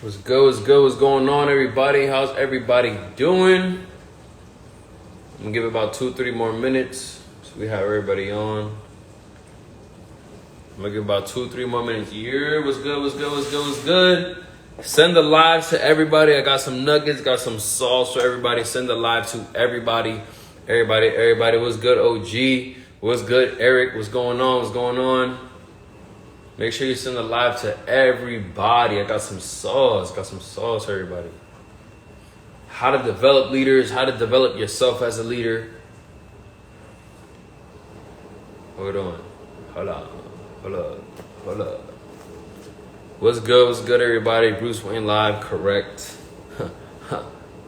What's good? What's good? What's going on, everybody? How's everybody doing? I'm gonna give it about 2-3 more minutes so we have everybody on. I'm gonna give about 2-3 more minutes. Yeah, what's good? What's good? What's good? What's good? Send the live to everybody. I got some nuggets, got some sauce for everybody. Send the live to everybody. Everybody. What's good, OG? What's good, Eric? What's going on? What's going on? Make sure you send the live to everybody. I got some sauce. For everybody. How to develop leaders. How to develop yourself as a leader. Hold on. Hold up. What's good, everybody? Bruce Wayne live. Correct.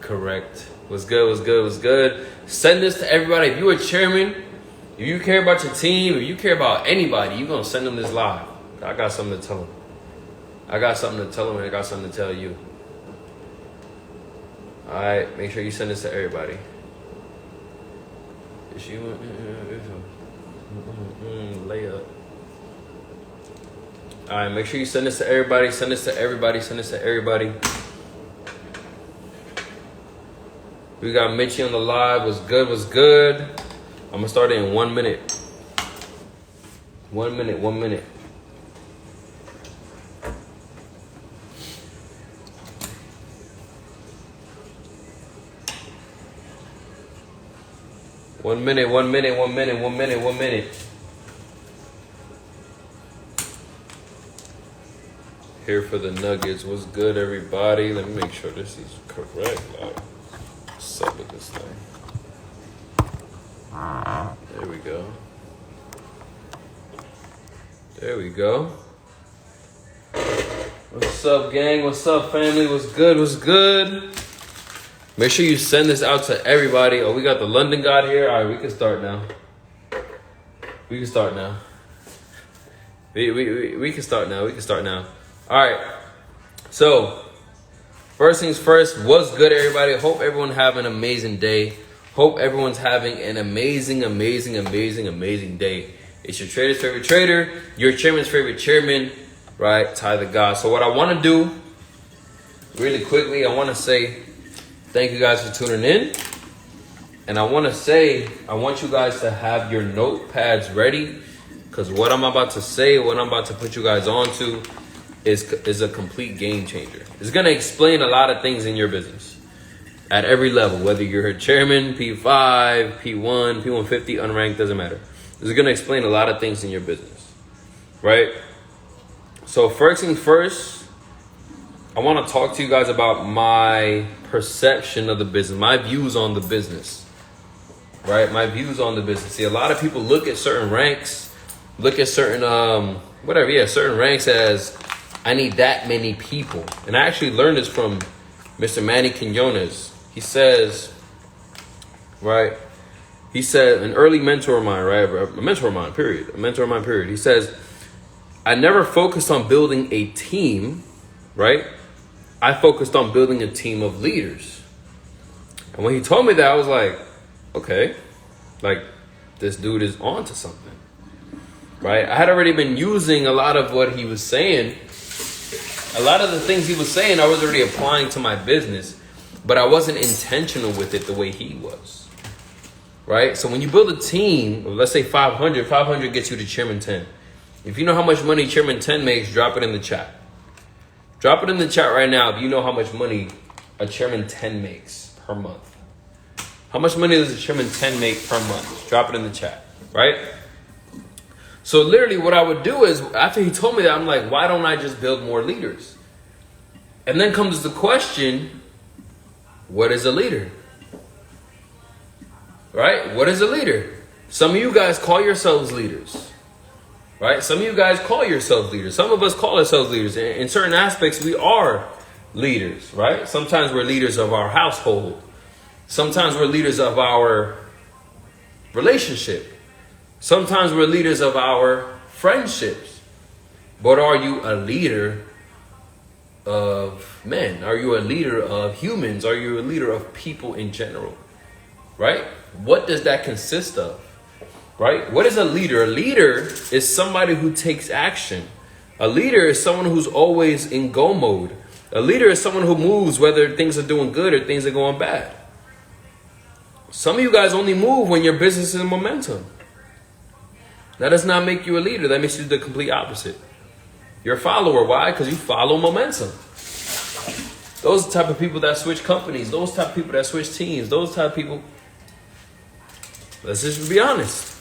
Correct. What's good? Send this to everybody. If you're a chairman, if you care about your team, if you care about anybody, you're going to send them this live. I got something to tell them. I got something to tell them, and I got something to tell you. All right, make sure you send this to everybody. Layup. All right, make sure you send this to everybody. Send this to everybody. We got Mitchie on the live. What's good? I'm gonna start it in 1 minute. 1 minute. 1 minute. Here for the nuggets. What's good, everybody? Let me make sure this is correct. What's up with this thing? There we go. What's up, gang? What's up, family? What's good? Make sure you send this out to everybody. Oh, we got the London God here. All right, we can start now. We can start now. All right. So, first things first, what's good, everybody? Hope everyone have an amazing day. Hope everyone's having an amazing day. It's your trader's favorite trader, your chairman's favorite chairman, right? Tyethegodd. So what I want to do, really quickly, I want to say thank you guys for tuning in. And I want you guys to have your notepads ready, because what I'm about to say, what I'm about to put you guys onto is a complete game changer. It's going to explain a lot of things in your business at every level, whether you're a chairman, P5, P1, P150, unranked, doesn't matter. This is going to explain a lot of things in your business, right? So first things first, I want to talk to you guys about my perception of the business, my views on the business, right? My views on the business. See, a lot of people look at certain ranks, certain ranks as, I need that many people. And I actually learned this from Mr. Manny Quinones. He says, right? He said, an early mentor of mine, right? A mentor of mine, period. He says, I never focused on building a team, right? I focused on building a team of leaders. And when he told me that, I was like, okay, like this dude is on to something, right? I had already been using a lot of what he was saying. A lot of the things he was saying, I was already applying to my business, but I wasn't intentional with it the way he was, right? So when you build a team, let's say 500 gets you to Chairman 10. If you know how much money Chairman 10 makes, drop it in the chat. Drop it in the chat right now if you know how much money a Chairman 10 makes per month. How much money does a Chairman 10 make per month? Drop it in the chat, right? So literally what I would do is, after he told me that, I'm like, why don't I just build more leaders? And then comes the question, what is a leader? Right? What is a leader? Some of you guys call yourselves leaders. Right? Some of you guys call yourselves leaders. Some of us call ourselves leaders. In certain aspects, we are leaders, right? Sometimes we're leaders of our household. Sometimes we're leaders of our relationship. Sometimes we're leaders of our friendships. But are you a leader of men? Are you a leader of humans? Are you a leader of people in general? Right? What does that consist of? Right? What is a leader? A leader is somebody who takes action. A leader is someone who's always in go mode. A leader is someone who moves whether things are doing good or things are going bad. Some of you guys only move when your business is in momentum. That does not make you a leader. That makes you the complete opposite. You're a follower. Why? Because you follow momentum. Those are the type of people that switch companies. Those type of people that switch teams. Those type of people. Let's just be honest.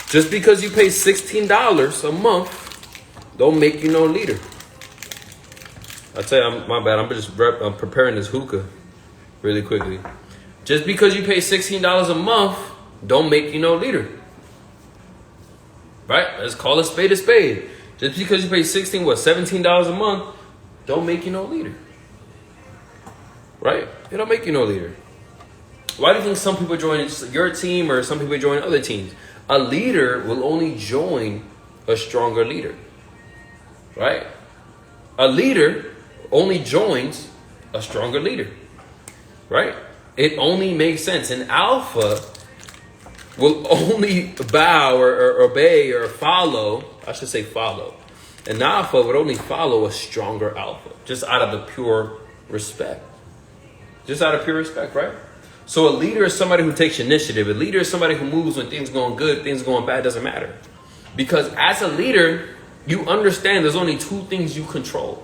Just because you pay $16 a month, don't make you no leader. I tell you, my bad. I'm preparing this hookah really quickly. Just because you pay $16 a month, don't make you no leader. Right? Let's call a spade a spade. Just because you pay $17 a month, don't make you no leader. Right? It don't make you no leader. Why do you think some people join your team or some people join other teams? A leader will only join a stronger leader. Right? A leader only joins a stronger leader. Right? It only makes sense. An alpha will only bow or obey or follow. I should say follow. An alpha would only follow a stronger alpha. Just out of the pure respect. Just out of pure respect, right? So a leader is somebody who takes initiative. A leader is somebody who moves when things are going good, things are going bad, doesn't matter. Because as a leader, you understand there's only two things you control.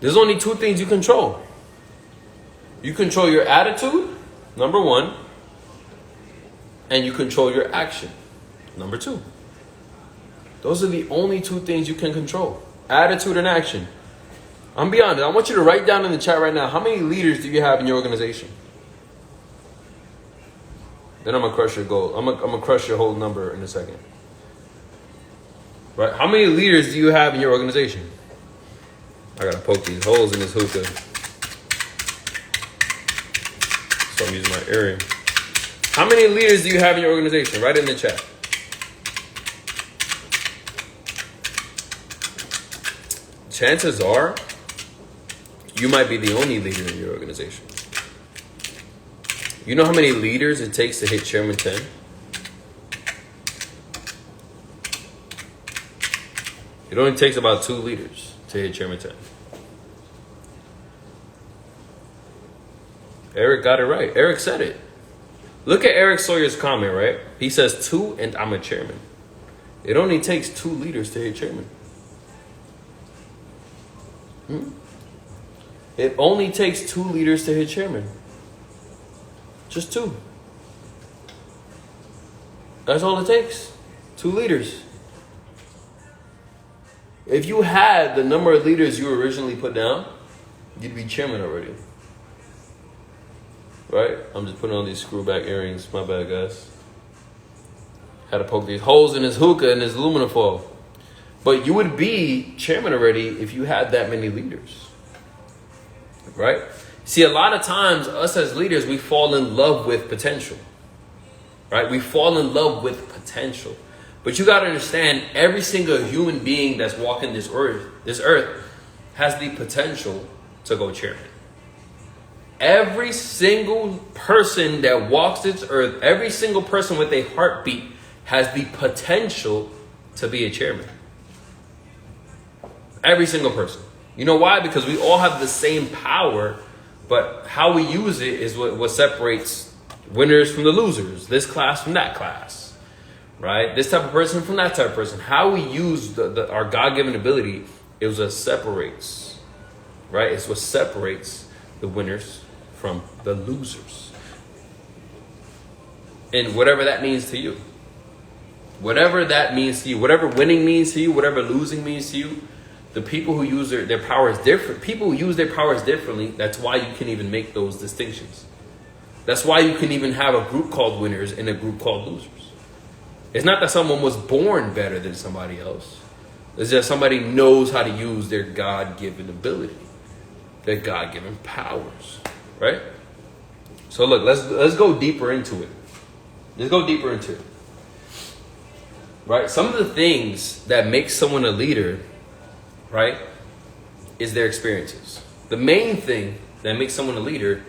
There's only two things you control. You control your attitude, number one, and you control your action, number two. Those are the only two things you can control. Attitude and action. I'm be honest. I want you to write down in the chat right now, how many leaders do you have in your organization? Then I'm going to crush your goal. I'm going to crush your whole number in a second. Right? How many leaders do you have in your organization? I got to poke these holes in this hookah. So I'm using my earring. How many leaders do you have in your organization? Write it in the chat. Chances are, you might be the only leader in your organization. You know how many leaders it takes to hit Chairman 10? It only takes about 2 leaders to hit Chairman 10. Eric got it right. Eric said it. Look at Eric Sawyer's comment, right? He says 2 and I'm a chairman. It only takes 2 leaders to hit chairman. It only takes 2 leaders to hit chairman. Just 2. That's all it takes. 2 leaders. If you had the number of leaders you originally put down, you'd be chairman already. Right? I'm just putting on these screw back earrings. My bad, guys. Had to poke these holes in this hookah and this aluminum foil. But you would be chairman already if you had that many leaders. Right? See, a lot of times, us as leaders, we fall in love with potential. Right? We fall in love with potential. But you got to understand, every single human being that's walking this earth has the potential to go chairman. Every single person that walks this earth, every single person with a heartbeat has the potential to be a chairman. Every single person. You know why? Because we all have the same power, but how we use it is what separates winners from the losers, this class from that class, right? This type of person from that type of person. How we use our God-given ability is what separates, right? It's what separates the winners from the losers. And whatever that means to you. Whatever that means to you. Whatever winning means to you. Whatever losing means to you. The people who use their powers different. People who use their powers differently. That's why you can even make those distinctions. That's why you can even have a group called winners and a group called losers. It's not that someone was born better than somebody else. It's that somebody knows how to use their God-given ability. Their God-given powers. Right? So look, let's go deeper into it. Let's go deeper into it. Right? Some of the things that make someone a leader, right, is their experiences. The main thing that makes someone a leader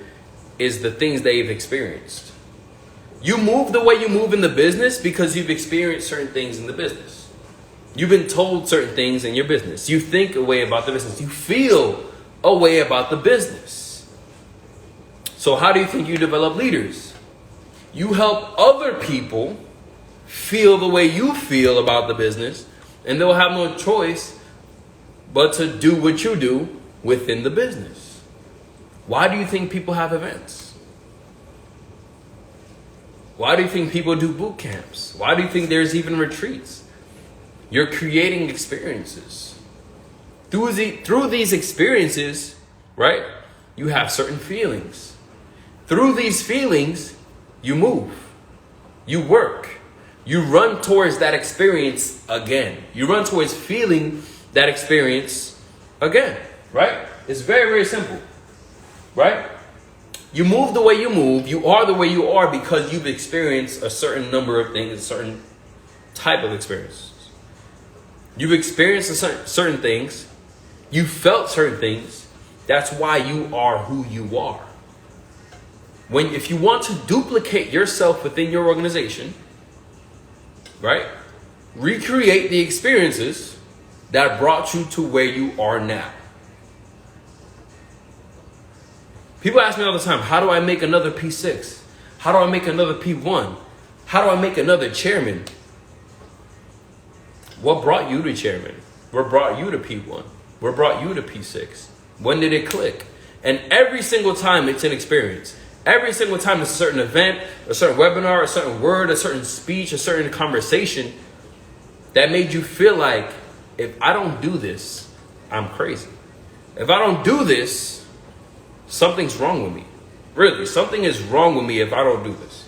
is the things they've experienced. You move the way you move in the business because you've experienced certain things in the business. You've been told certain things in your business. You think a way about the business. You feel a way about the business. So how do you think you develop leaders? You help other people feel the way you feel about the business, and they'll have no choice but to do what you do within the business. Why do you think people have events? Why do you think people do boot camps? Why do you think there's even retreats? You're creating experiences. Through these experiences, right, you have certain feelings. Through these feelings, you move. You work. You run towards that experience again. You run towards feeling that experience again, right? It's very, very simple, right? You move the way you move. You are the way you are because you've experienced a certain number of things, a certain type of experience. You've experienced certain things. You felt certain things. That's why you are who you are. If you want to duplicate yourself within your organization, right? Recreate the experiences that brought you to where you are now. People ask me all the time, how do I make another P6? How do I make another P1? How do I make another chairman? What brought you to chairman? What brought you to P1? What brought you to P6? When did it click? And every single time it's an experience. Every single time it's a certain event, a certain webinar, a certain word, a certain speech, a certain conversation that made you feel like, if I don't do this, I'm crazy. If I don't do this, something's wrong with me. Really, something is wrong with me if I don't do this.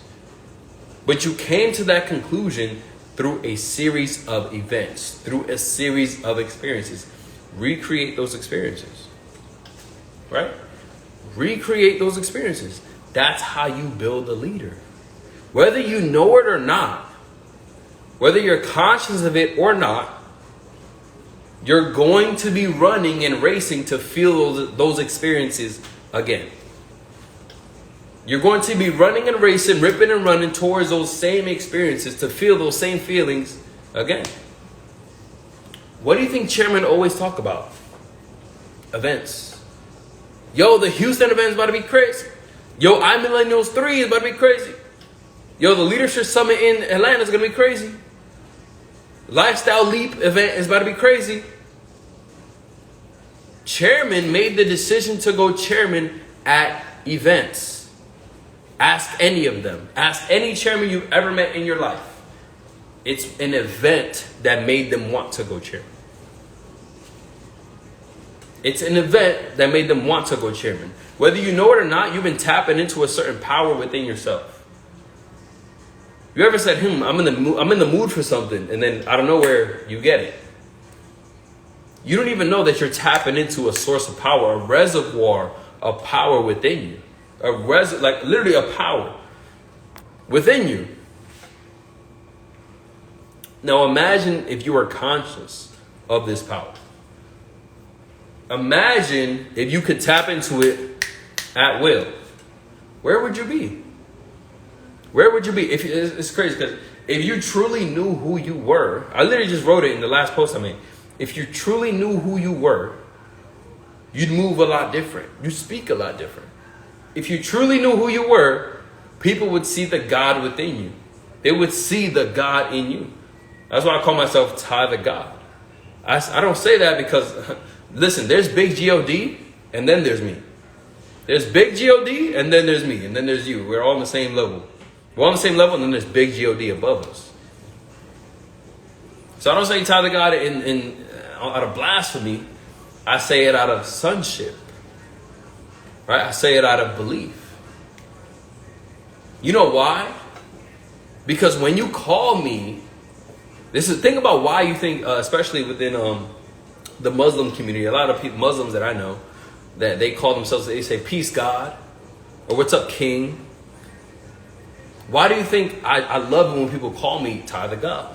But you came to that conclusion through a series of events, through a series of experiences. Recreate those experiences, right? Recreate those experiences. That's how you build a leader. Whether you know it or not, whether you're conscious of it or not, you're going to be running and racing to feel those experiences again. You're going to be running and racing, ripping and running towards those same experiences to feel those same feelings again. What do you think chairmen always talk about? Events. Yo, the Houston event is about to be crazy. Yo, iMillennials 3 is about to be crazy. Yo, the Leadership Summit in Atlanta is going to be crazy. Lifestyle Leap event is about to be crazy. Chairman made the decision to go chairman at events. Ask any of them. Ask any chairman you've ever met in your life. It's an event that made them want to go chairman. It's an event that made them want to go chairman. Whether you know it or not, you've been tapping into a certain power within yourself. You ever said, I'm in the mood for something, and then out of nowhere, you get it. You don't even know that you're tapping into a source of power, a reservoir of power within you. Like literally a power within you. Now imagine if you were conscious of this power. Imagine if you could tap into it at will. Where would you be? Where would you be? It's crazy because if you truly knew who you were, I literally just wrote it in the last post I made. If you truly knew who you were, you'd move a lot different. You speak a lot different. If you truly knew who you were, people would see the God within you. They would see the God in you. That's why I call myself Tyethegodd. I don't say that because, listen, there's big G-O-D and then there's me. There's big G-O-D and then there's me and then there's you. We're all on the same level. We're on the same level and then there's big G-O-D above us. So I don't say Tyethegodd out of blasphemy. I say it out of sonship. Right? I say it out of belief. You know why? Because when you call me, think about why you think, especially within the Muslim community, a lot of people, Muslims that I know, that they call themselves, they say, peace God, or what's up, King. Why do you think I love it when people call me Tyethegodd?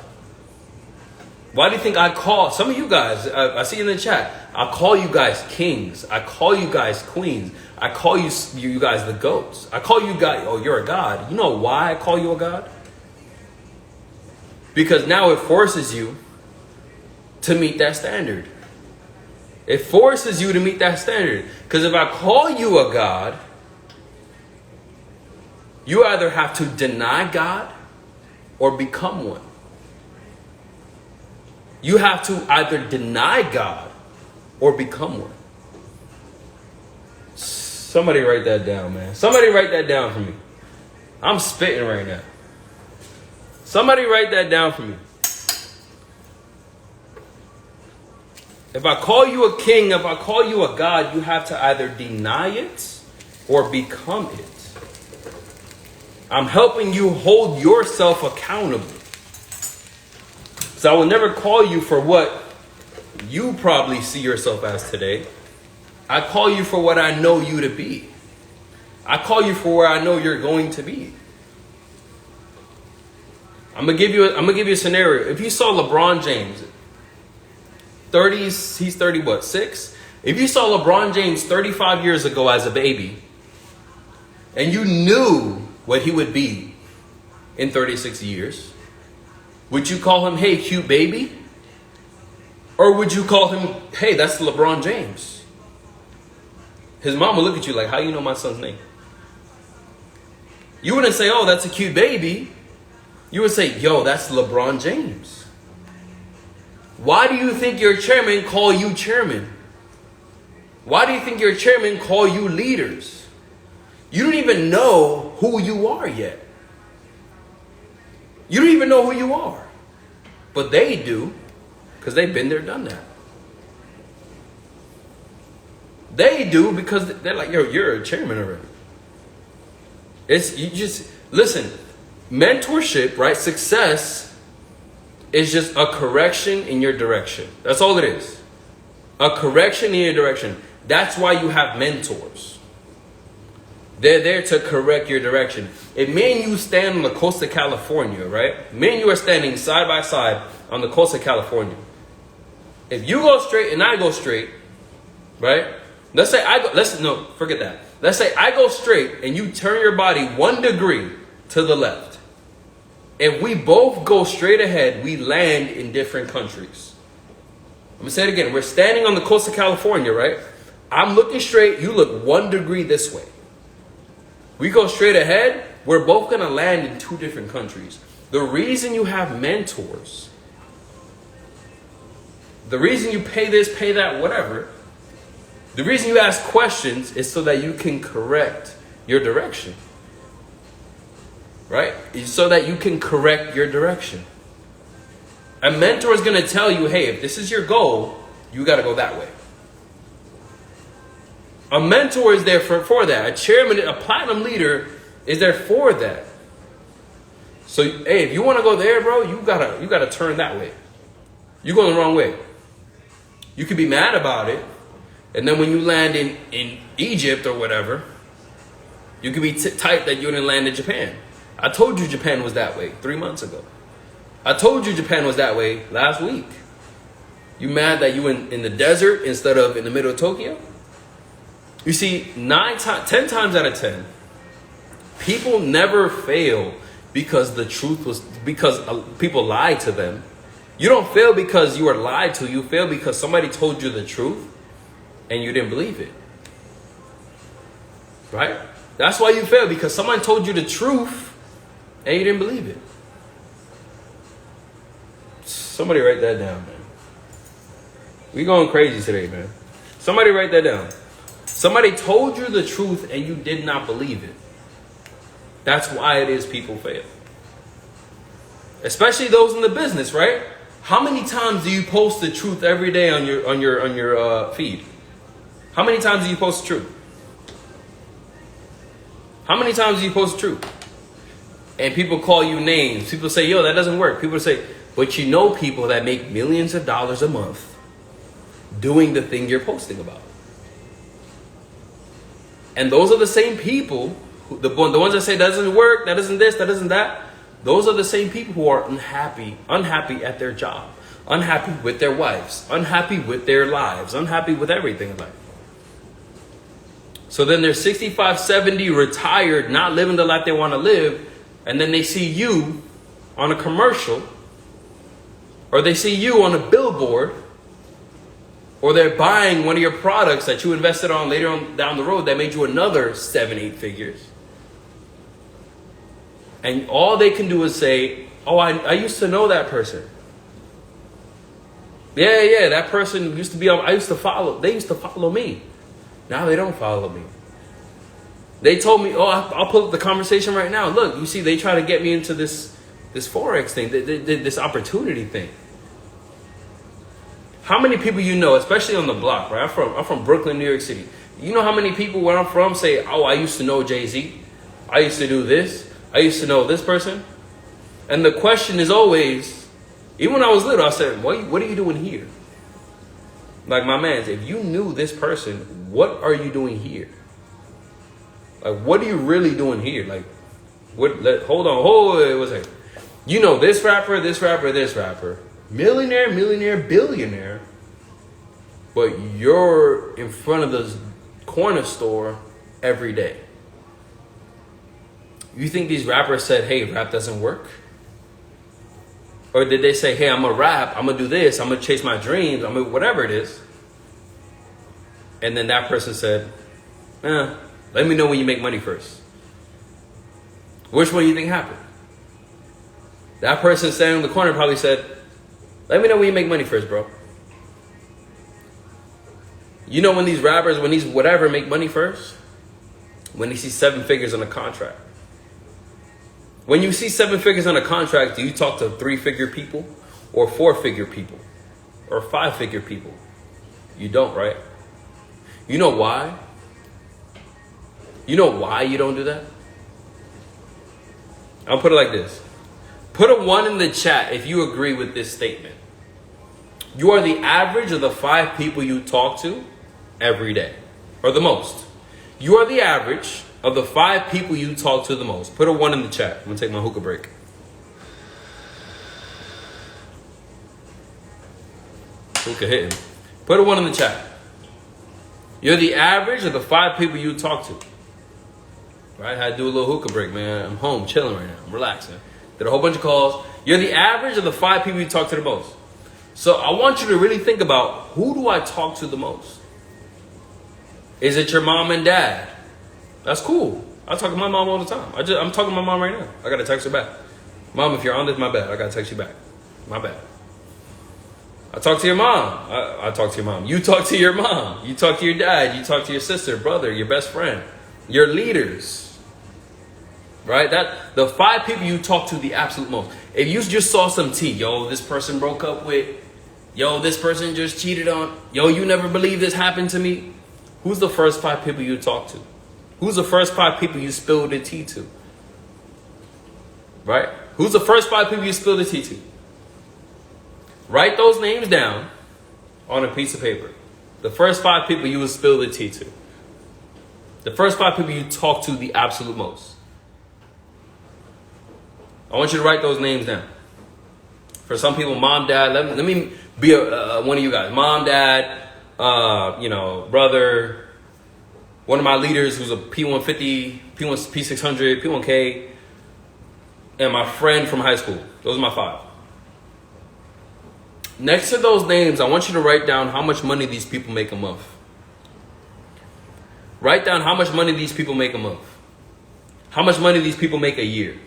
Why do you think I call some of you guys, I see in the chat, I call you guys kings. I call you guys queens. I call you guys the goats. I call you guys, oh, you're a god. You know why I call you a god? Because now it forces you to meet that standard. It forces you to meet that standard. Because if I call you a God, you either have to deny God or become one. You have to either deny God or become one. Somebody write that down, man. Somebody write that down for me. I'm spitting right now. Somebody write that down for me. If I call you a king, if I call you a God, you have to either deny it or become it. I'm helping you hold yourself accountable. So I will never call you for what you probably see yourself as today. I call you for what I know you to be. I call you for where I know you're going to be. I'm gonna give you a scenario. If you saw LeBron James, he's 30 what, 6? If you saw LeBron James 35 years ago as a baby, and you knew what he would be in 36 years, would you call him, hey, cute baby? Or would you call him, hey, that's LeBron James? His mom would look at you like, how you know my son's name? You wouldn't say, oh, that's a cute baby. You would say, yo, that's LeBron James. Why do you think your chairman call you chairman? Why do you think your chairman call you leaders? You don't even know who you are yet. You don't even know who you are. But they do, because they've been there, done that. They do because they're like, yo, you're a chairman already. Listen, mentorship, right? Success is just a correction in your direction. That's all it is. A correction in your direction. That's why you have mentors. They're there to correct your direction. If me and you stand on the coast of California, right? Me and you are standing side by side on the coast of California. If you go straight and I go straight, right? Let's say forget that. Let's say I go straight and you turn your body 1 degree to the left. If we both go straight ahead, we land in different countries. I'm going to say it again. We're standing on the coast of California, right? I'm looking straight. You look 1 degree this way. We go straight ahead. We're both going to land in 2 different countries. The reason you have mentors, the reason you pay this, pay that, whatever, the reason you ask questions is so that you can correct your direction. Right? So that you can correct your direction. A mentor is going to tell you, hey, if this is your goal, you got to go that way. A mentor is there for that. A chairman, a platinum leader is there for that. So, hey, if you want to go there, bro, you gotta turn that way. You're going the wrong way. You could be mad about it. And then when you land in Egypt or whatever, you could be tight that you didn't land in Japan. I told you Japan was that way 3 months ago. I told you Japan was that way last week. You mad that you in the desert instead of in the middle of Tokyo? You see, 10 times out of 10, people never fail because people lied to them. You don't fail because you were lied to. You fail because somebody told you the truth and you didn't believe it. Right? That's why you fail, because someone told you the truth and you didn't believe it. Somebody write that down, man. We going crazy today, man. Somebody write that down. Somebody told you the truth and you did not believe it. That's why it is people fail. Especially those in the business, right? How many times do you post the truth every day on your feed? How many times do you post the truth? How many times do you post the truth? And people call you names. People say, yo, that doesn't work. People say, but you know people that make millions of dollars a month doing the thing you're posting about. And those are the same people, the ones that say that doesn't work, that doesn't this, that doesn't that. Those are the same people who are unhappy at their job, unhappy with their wives, unhappy with their lives, unhappy with everything in life. So then they're 65, 70, retired, not living the life they want to live. And then they see you on a commercial or they see you on a billboard, or they're buying one of your products that you invested on later on down the road that made you another 7-8 figures. And all they can do is say, oh, I used to know that person. Yeah, that person used to be on, they used to follow me. Now they don't follow me. They told me, oh, I'll pull up the conversation right now. Look, you see, they try to get me into this Forex thing, this opportunity thing. How many people you know, especially on the block, right? I'm from Brooklyn, New York City. You know how many people where I'm from say, oh, I used to know Jay-Z. I used to do this. I used to know this person. And the question is always, even when I was little, I said, what are you doing here? Like, my man, if you knew this person, what are you doing here? Like, what are you really doing here? Like, hold on, what's that? You know this rapper, this rapper, this rapper. Millionaire, billionaire. But you're in front of the corner store every day. You think these rappers said, hey, rap doesn't work? Or did they say, hey, I'm going to rap, I'm going to do this, I'm going to chase my dreams, I'm going to whatever it is. And then that person said, let me know when you make money first. Which one do you think happened? That person standing in the corner probably said, let me know when you make money first, bro. You know when these rappers, when these whatever make money first? When they see 7 figures on a contract. When you see 7 figures on a contract, do you talk to 3-figure people or 4-figure people or 5-figure people? You don't, right? You know why? You know why you don't do that? I'll put it like this. Put a 1 in the chat if you agree with this statement. You are the average of the 5 people you talk to every day, or the most. You are the average of the 5 people you talk to the most. Put a 1 in the chat. I'm going to take my hookah break. Hookah hitting. Put a 1 in the chat. You're the average of the 5 people you talk to. Right? I had to do a little hookah break, man. I'm home, chilling right now. I'm relaxing. Did a whole bunch of calls. You're the average of the 5 people you talk to the most. So I want you to really think about, who do I talk to the most? Is it your mom and dad? That's cool. I talk to my mom all the time. I'm talking to my mom right now. I got to text her back. Mom, if you're on this, my bad. I got to text you back. My bad. I talk to your mom. I talk to your mom. You talk to your mom. You talk to your dad. You talk to your sister, brother, your best friend, your leaders. Right? The 5 people you talk to the absolute most. If you just saw some tea, yo, this person broke up with, yo, this person just cheated on, yo, you never believe this happened to me. Who's the first 5 people you talk to? Who's the first 5 people you spill the tea to? Right? Who's the first 5 people you spill the tea to? Write those names down on a piece of paper. The first 5 people you would spill the tea to. The first 5 people you talk to the absolute most. I want you to write those names down. For some people, mom, dad. Let me be one of you guys. Mom, dad, brother. One of my leaders who's a P150, P600, P1K, and my friend from high school. Those are my 5. Next to those names, I want you to write down how much money these people make a month. Write down how much money these people make a month. How much money these people make a year.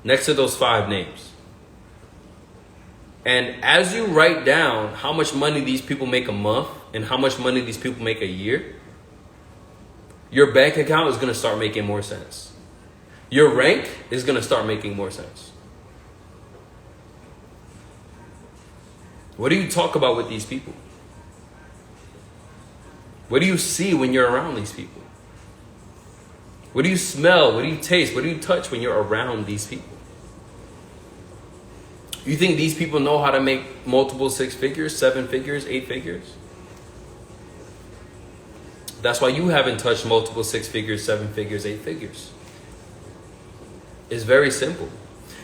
Next to those 5 names. And as you write down how much money these people make a month and how much money these people make a year, your bank account is going to start making more sense. Your rank is going to start making more sense. What do you talk about with these people? What do you see when you're around these people? What do you smell? What do you taste? What do you touch when you're around these people? You think these people know how to make multiple 6 figures, 7 figures, 8 figures? That's why you haven't touched multiple 6 figures, 7 figures, 8 figures. It's very simple.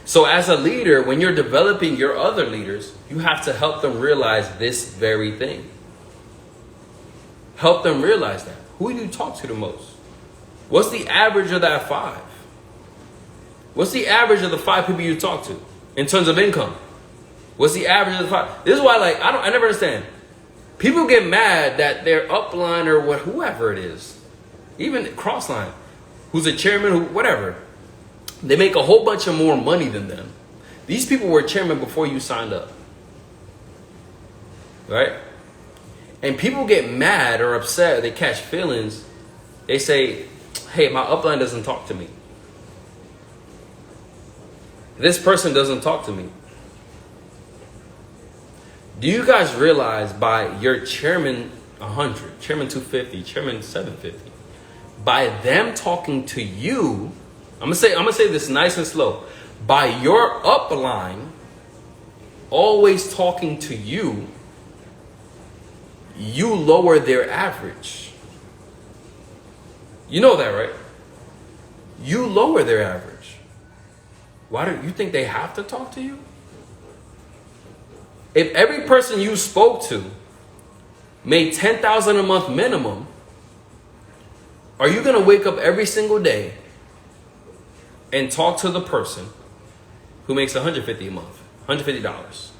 So as a leader, when you're developing your other leaders, you have to help them realize this very thing. Help them realize that. Who do you talk to the most? What's the average of that 5? What's the average of the 5 people you talk to? in terms of income? What's the average of the five? This is why, like, I never understand. People get mad that their upline or whoever it is, even crossline, who's a chairman, whatever, they make a whole bunch of more money than them. These people were chairman before you signed up, right? And people get mad or upset, they catch feelings. They say, hey, my upline doesn't talk to me. This person doesn't talk to me. Do you guys realize by your chairman 100, chairman 250, chairman 750, by them talking to you, I'm gonna say this nice and slow, by your upline always talking to you, you lower their average. You know that, right? You lower their average. Why do you think they have to talk to you? If every person you spoke to made $10,000 a month minimum, are you going to wake up every single day and talk to the person who makes $150 a month, $150?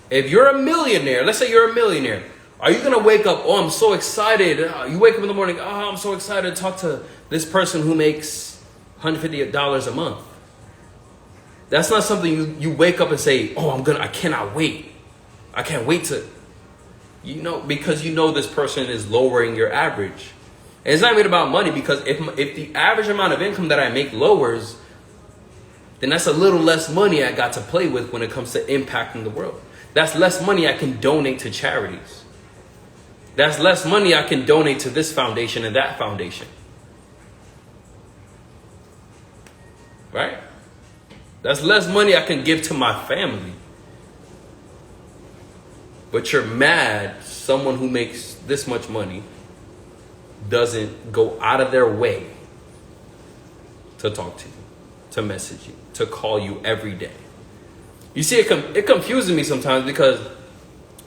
If you're a millionaire, let's say you're a millionaire, are you going to wake up, oh, I'm so excited. You wake up in the morning, oh, I'm so excited to talk to this person who makes $150 a month. That's not something you wake up and say, oh, I cannot wait. I can't wait to, because you know this person is lowering your average. And it's not even about money, because if the average amount of income that I make lowers, then that's a little less money I got to play with when it comes to impacting the world. That's less money I can donate to charities. That's less money I can donate to this foundation and that foundation. Right? That's less money I can give to my family. But you're mad someone who makes this much money doesn't go out of their way to talk to you, to message you, to call you every day. You see, it confuses me sometimes, because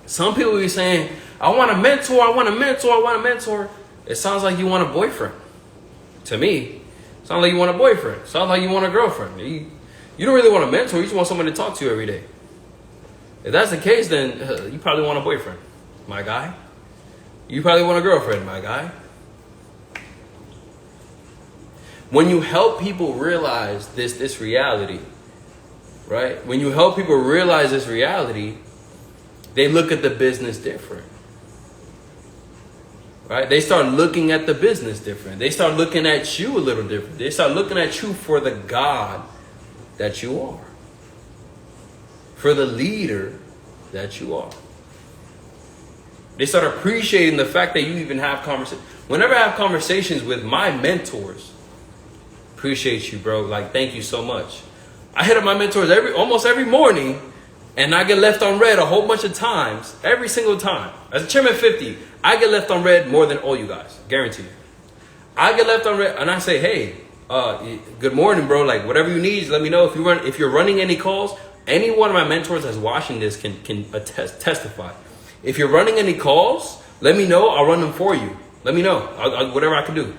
some people be saying, I want a mentor, I want a mentor, I want a mentor. It sounds like you want a boyfriend. To me, it sounds like you want a boyfriend. It sounds like you want a girlfriend. You don't really want a mentor, you just want someone to talk to you every day. If that's the case, then you probably want a boyfriend, my guy. You probably want a girlfriend, my guy. When you help people realize this reality, right? When you help people realize this reality, they look at the business different. Right? They start looking at the business different. They start looking at you a little different. They start looking at you for the God that you are. For the leader that you are. They start appreciating the fact that you even have conversations. Whenever I have conversations with my mentors, appreciate you, bro. Like, thank you so much. I hit up my mentors almost every morning, and I get left on red a whole bunch of times, every single time. As a chairman 50, I get left on red more than all you guys, guarantee you. I get left on red, and I say, hey, good morning, bro. Like, whatever you need, let me know. If you're running any calls, any one of my mentors that's watching this can testify. If you're running any calls, let me know. I'll run them for you. Let me know. Whatever I can do.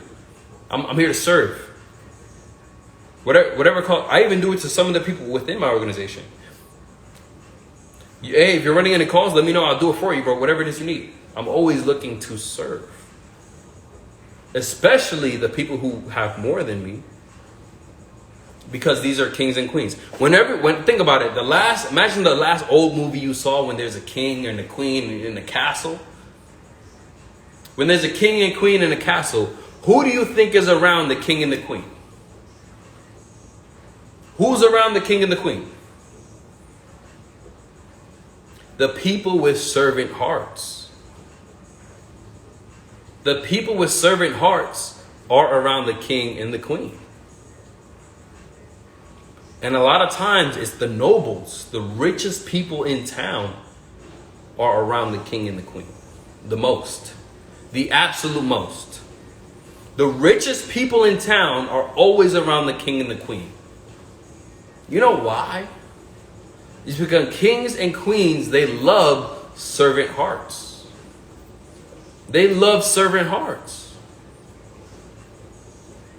I'm here to serve. Whatever call. I even do it to some of the people within my organization. Hey, if you're running any calls, let me know. I'll do it for you, bro. Whatever it is you need. I'm always looking to serve. Especially the people who have more than me. Because these are kings and queens. Think about it. Imagine the last old movie you saw when there's a king and a queen in the castle. When there's a king and queen in a castle, who do you think is around the king and the queen? Who's around the king and the queen? The people with servant hearts. The people with servant hearts are around the king and the queen. And a lot of times it's the nobles, the richest people in town are around the king and the queen. The most. The absolute most. The richest people in town are always around the king and the queen. You know why? It's because kings and queens, they love servant hearts. They love servant hearts.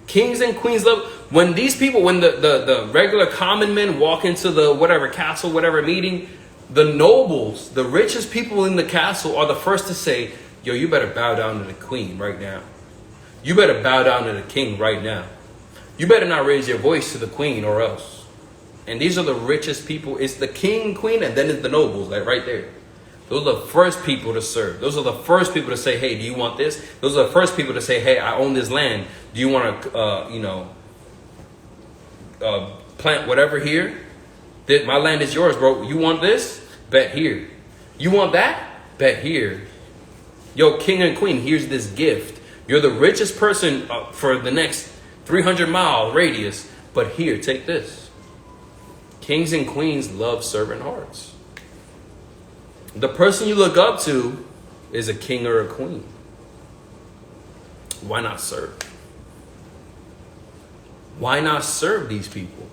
Kings and queens love. When these people, when the regular common men walk into the whatever castle, whatever meeting, the nobles, the richest people in the castle are the first to say, yo, you better bow down to the queen right now. You better bow down to the king right now. You better not raise your voice to the queen or else. And these are the richest people. It's the king, queen, and then it's the nobles, like right there. Those are the first people to serve. Those are the first people to say, hey, do you want this? Those are the first people to say, hey, I own this land. Do you want to, plant whatever here? My land is yours, bro. You want this? Bet here. You want that? Bet here. Yo, king and queen, here's this gift. You're the richest person for the next 300-mile radius. But here, take this. Kings and queens love servant hearts. The person you look up to is a king or a queen. Why not serve? Why not serve these people?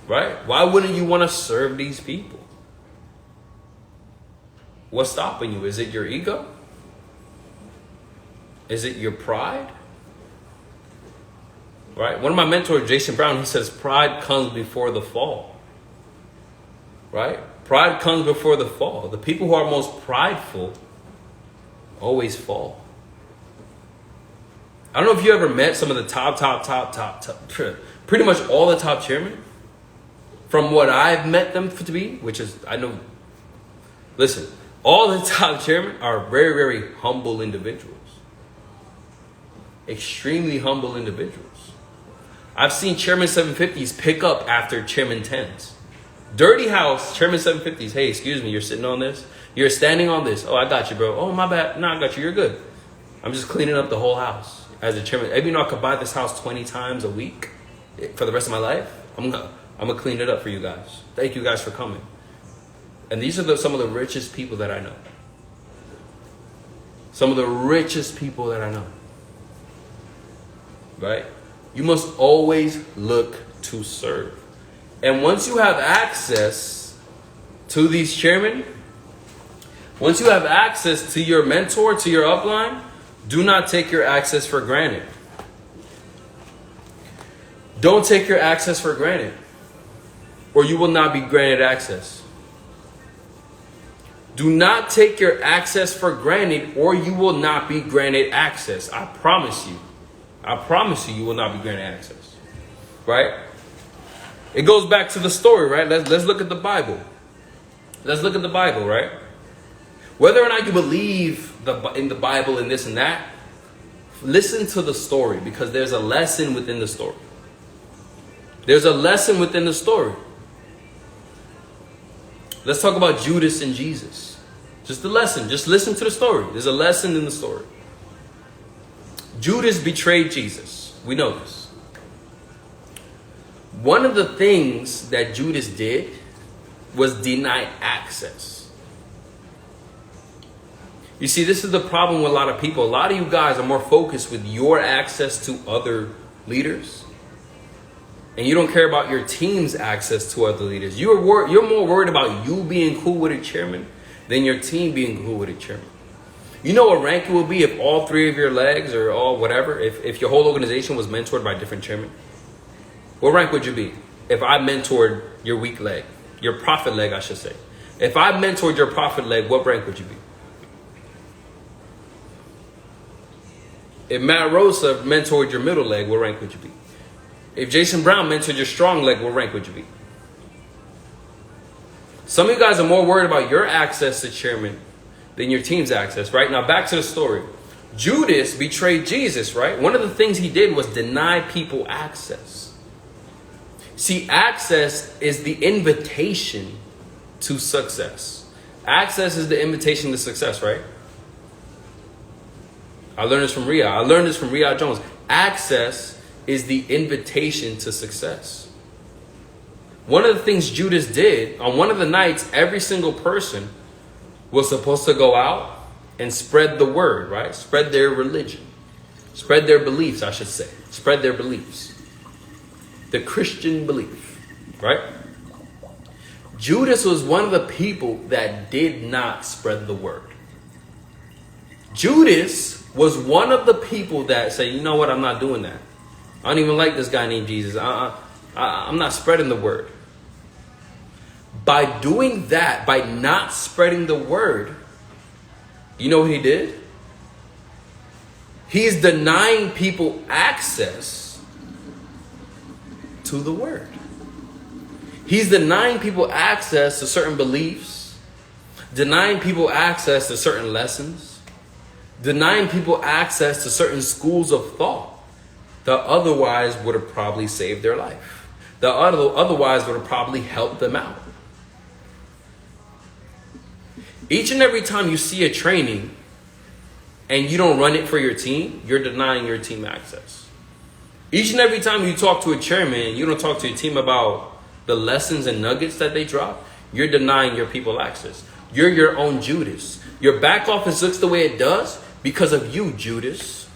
Right? Why wouldn't you want to serve these people? What's stopping you? Is it your ego? Is it your pride? Right? One of my mentors, Jason Brown, he says, pride comes before the fall. Right? Pride comes before the fall. The people who are most prideful always fall. I don't know if you ever met some of the top, pretty much all the top chairmen. From what I've met them to be, which is, I know, listen, all the top chairmen are very, very humble individuals. Extremely humble individuals. I've seen Chairman 750s pick up after Chairman 10s. Dirty house, Chairman 750s. Hey, excuse me, you're sitting on this? You're standing on this. Oh, I got you, bro. Oh, my bad. No, I got you. You're good. I'm just cleaning up the whole house as a chairman. Maybe I could buy this house 20 times a week for the rest of my life. I'm gonna clean it up for you guys. Thank you guys for coming. And these are some of the richest people that I know. Some of the richest people that I know. Right? You must always look to serve. And once you have access to these chairmen, once you have access to your mentor, to your upline, do not take your access for granted. Don't take your access for granted, or you will not be granted access. Do not take your access for granted, or you will not be granted access. I promise you. I promise you, you will not be granted access. Right? It goes back to the story, right? Let's look at the Bible. Let's look at the Bible, right? Whether or not you believe in the Bible and this and that, listen to the story, because there's a lesson within the story. There's a lesson within the story. Let's talk about Judas and Jesus. Just the lesson. Just listen to the story. There's a lesson in the story. Judas betrayed Jesus. We know this. One of the things that Judas did was deny access. You see, this is the problem with a lot of people. A lot of you guys are more focused with your access to other leaders, and you don't care about your team's access to other leaders. You're more worried about you being cool with a chairman than your team being cool with a chairman. You know what rank it would be if all three of your legs or all whatever, if your whole organization was mentored by different chairmen? What rank would you be if I mentored your weak leg, your profit leg, I should say? If I mentored your profit leg, what rank would you be? If Matt Rosa mentored your middle leg, what rank would you be? If Jason Brown mentored your strong leg, what rank would you be? Some of you guys are more worried about your access to chairman than your team's access, right? Now back to the story. Judas betrayed Jesus, right? One of the things he did was deny people access. See, access is the invitation to success. Access is the invitation to success, right? I learned this from Riyadh Jones. Access is the invitation to success. One of the things Judas did, on one of the nights, every single person was supposed to go out and spread the word, right? Spread their religion. Spread their beliefs, I should say. Spread their beliefs. The Christian belief, right? Judas was one of the people that did not spread the word. Judas was one of the people that say, you know what, I'm not doing that. I don't even like this guy named Jesus. I'm not spreading the word. By doing that, by not spreading the word, you know what he did? He's denying people access to the word. He's denying people access to certain beliefs, denying people access to certain lessons, denying people access to certain schools of thought that otherwise would have probably saved their life, that otherwise would have probably helped them out. Each and every time you see a training and you don't run it for your team, you're denying your team access. Each and every time you talk to a chairman and you don't talk to your team about the lessons and nuggets that they drop, you're denying your people access. You're your own Judas. Your back office looks the way it does because of you, Judas.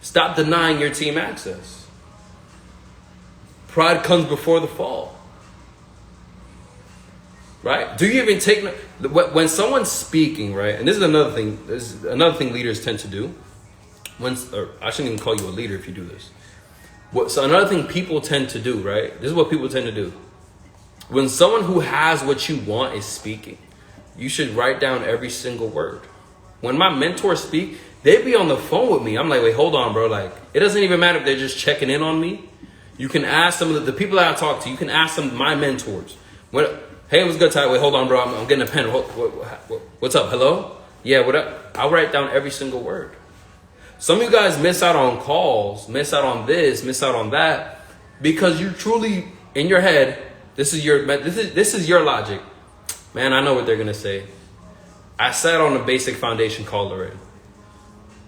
Stop denying your team access. Pride comes before the fall. Right? Do you even take, when someone's speaking, right? And this is another thing leaders tend to do. Or I shouldn't even call you a leader if you do this. So another thing people tend to do, right? This is what people tend to do. When someone who has what you want is speaking, you should write down every single word. When my mentors speak, they be on the phone with me. I'm like, wait, hold on, bro. Like, it doesn't even matter if they're just checking in on me. You can ask some of the people that I talk to, you can ask some of my mentors. Hey, it was good, Ty. Wait, hold on, bro. I'm getting a pen. What's up? Hello? Yeah, what up? I'll write down every single word. Some of you guys miss out on calls, miss out on this, miss out on that, because you truly, in your head, this is your logic. Man, I know what they're gonna say. I sat on the basic foundation call already.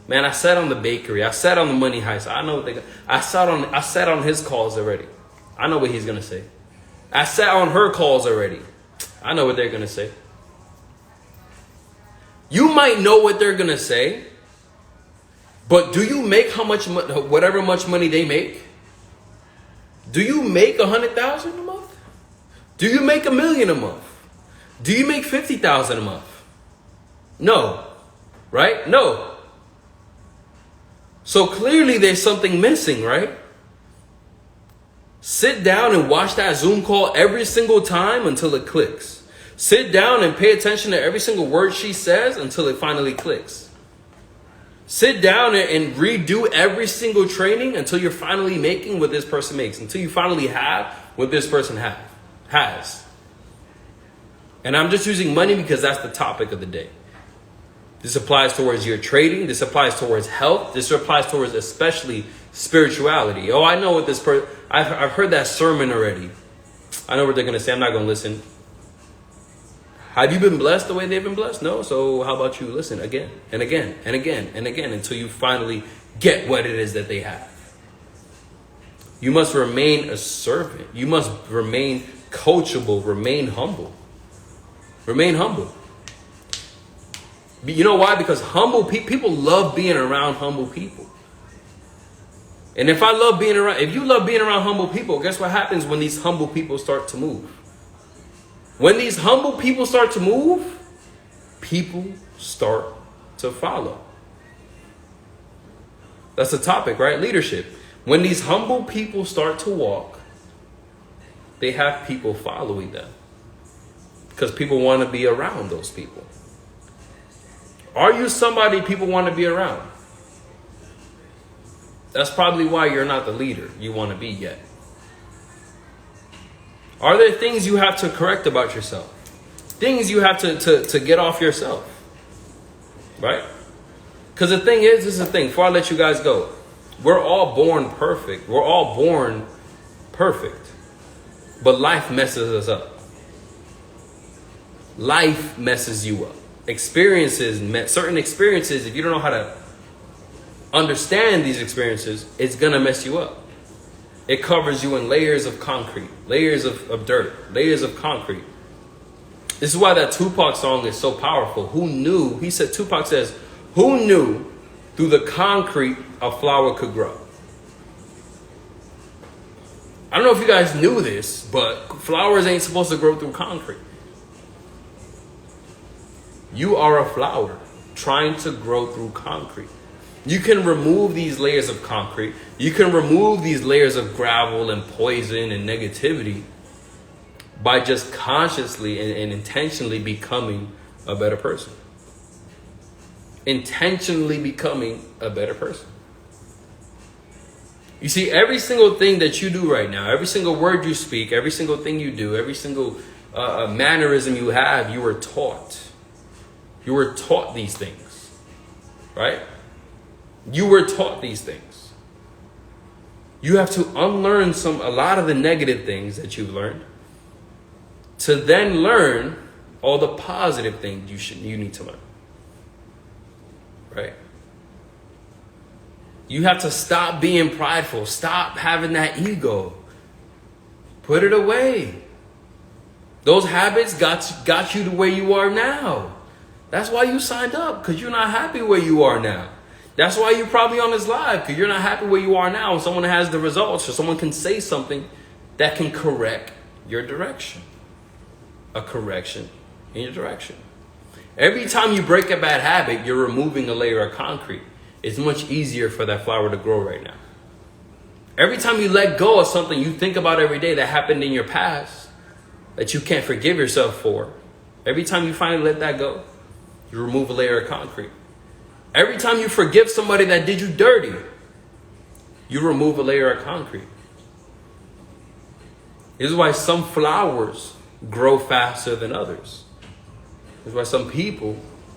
Man, I sat on the bakery. I sat on the money heist. I know what I sat on his calls already. I know what he's gonna say. I sat on her calls already. I know what they're going to say. You might know what they're going to say, but do you make whatever much money they make? Do you make $100,000 a month? Do you make $1 million a month? Do you make $50,000 a month? No. Right? No. So clearly there's something missing, right? Sit down and watch that Zoom call every single time until it clicks. Sit down and pay attention to every single word she says until it finally clicks. Sit down and redo every single training until you're finally making what this person makes, until you finally have what this person has. And I'm just using money because that's the topic of the day. This applies towards your trading. This applies towards health. This applies towards especially spirituality. Oh, I know what this person, I've heard that sermon already. I know what they're going to say. I'm not going to listen. Have you been blessed the way they've been blessed? No. So how about you listen again and again and again and again until you finally get what it is that they have. You must remain a servant. You must remain coachable, remain humble. Remain humble. You know why? Because humble people love being around humble people. And if you love being around humble people, guess what happens when these humble people start to move? When these humble people start to move, people start to follow. That's the topic, right? Leadership. When these humble people start to walk, they have people following them. Because people want to be around those people. Are you somebody people want to be around? That's probably why you're not the leader you want to be yet. Are there things you have to correct about yourself? Things you have to get off yourself? Right? Because the thing is, this is the thing, before I let you guys go, we're all born perfect. We're all born perfect. But life messes us up. Life messes you up. Certain experiences, if you don't know how to understand these experiences, it's going to mess you up. It covers you in layers of concrete, layers of dirt, layers of concrete. This is why that Tupac song is so powerful. Who knew? Tupac says, who knew through the concrete a flower could grow? I don't know if you guys knew this, but flowers ain't supposed to grow through concrete. You are a flower. trying to grow through concrete. You can remove these layers of concrete. You can remove these layers of gravel and poison and negativity by just consciously and intentionally becoming a better person. Intentionally becoming a better person. You see, every single thing that you do right now, every single word you speak, every single thing you do, every single mannerism you have, you were taught. You were taught these things, right? You were taught these things. You have to unlearn a lot of the negative things that you've learned to then learn all the positive things you need to learn, right? You have to stop being prideful. Stop having that ego. Put it away. Those habits got you to where you are now. That's why you signed up, because you're not happy where you are now. That's why you're probably on this live, because you're not happy where you are now. And someone has the results, or someone can say something that can correct your direction. A correction in your direction. Every time you break a bad habit, you're removing a layer of concrete. It's much easier for that flower to grow right now. Every time you let go of something you think about every day that happened in your past that you can't forgive yourself for, every time you finally let that go, you remove a layer of concrete. Every time you forgive somebody that did you dirty, you remove a layer of concrete. This is why some flowers grow faster than others. This is why some people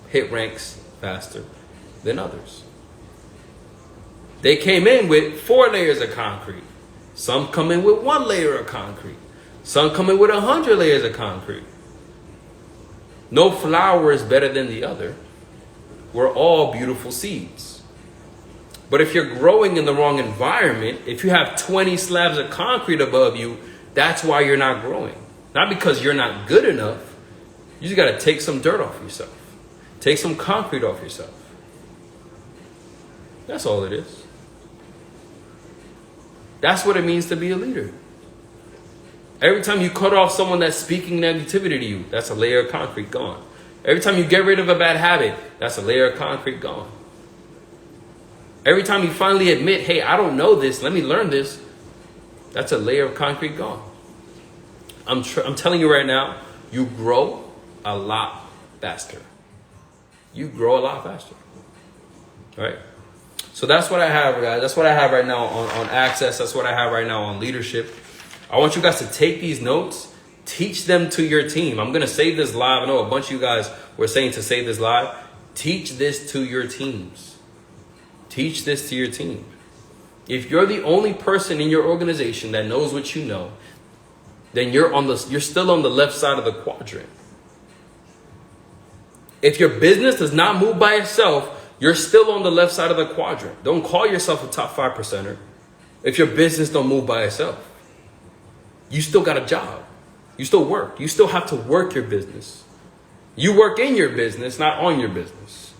hit ranks faster than others. They came in with 4 layers of concrete. Some come in with 1 layer of concrete. Some come in with 100 layers of concrete. No flower is better than the other. We're all beautiful seeds. But if you're growing in the wrong environment, if you have 20 slabs of concrete above you, that's why you're not growing. Not because you're not good enough. You just got to take some dirt off yourself. Take some concrete off yourself. That's all it is. That's what it means to be a leader. Every time you cut off someone that's speaking negativity to you, that's a layer of concrete gone. Every time you get rid of a bad habit, that's a layer of concrete gone. Every time you finally admit, hey, I don't know this, let me learn this, that's a layer of concrete gone. I'm telling you right now, you grow a lot faster. You grow a lot faster. All right? So that's what I have, guys. That's what I have right now on access. That's what I have right now on leadership. I want you guys to take these notes, teach them to your team. I'm going to save this live. I know a bunch of you guys were saying to save this live. Teach this to your teams. Teach this to your team. If you're the only person in your organization that knows what you know, then you're still on the left side of the quadrant. If your business does not move by itself, you're still on the left side of the quadrant. Don't call yourself a top 5%er if your business don't move by itself. You still got a job. You still work. You still have to work your business. You work in your business, not on your business.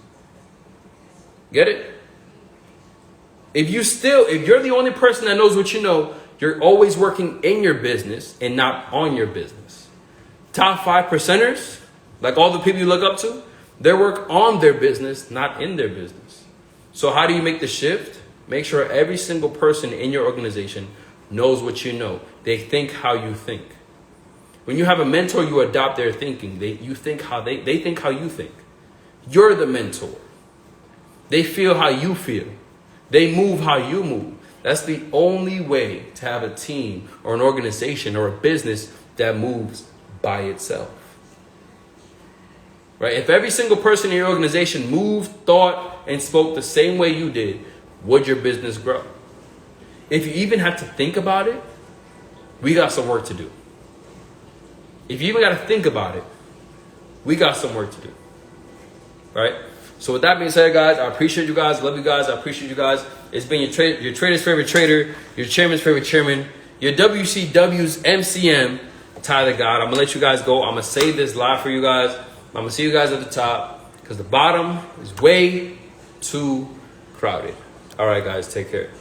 Get it? If you're the only person that knows what you know, you're always working in your business and not on your business. Top 5%ers, like all the people you look up to, they work on their business, not in their business. So how do you make the shift? Make sure every single person in your organization knows what you know. They think how you think. When you have a mentor, you adopt their thinking. They think how you think. You're the mentor. They feel how you feel. They move how you move. That's the only way to have a team or an organization or a business that moves by itself. Right? If every single person in your organization moved, thought, and spoke the same way you did, would your business grow? If you even have to think about it, we got some work to do. If you even got to think about it, we got some work to do. Right? So with that being said, guys, I appreciate you guys. Love you guys. I appreciate you guys. It's been your trader's favorite trader, your chairman's favorite chairman, your WCW's MCM, Tyethegodd. I'm going to let you guys go. I'm going to save this live for you guys. I'm going to see you guys at the top because the bottom is way too crowded. All right, guys, take care.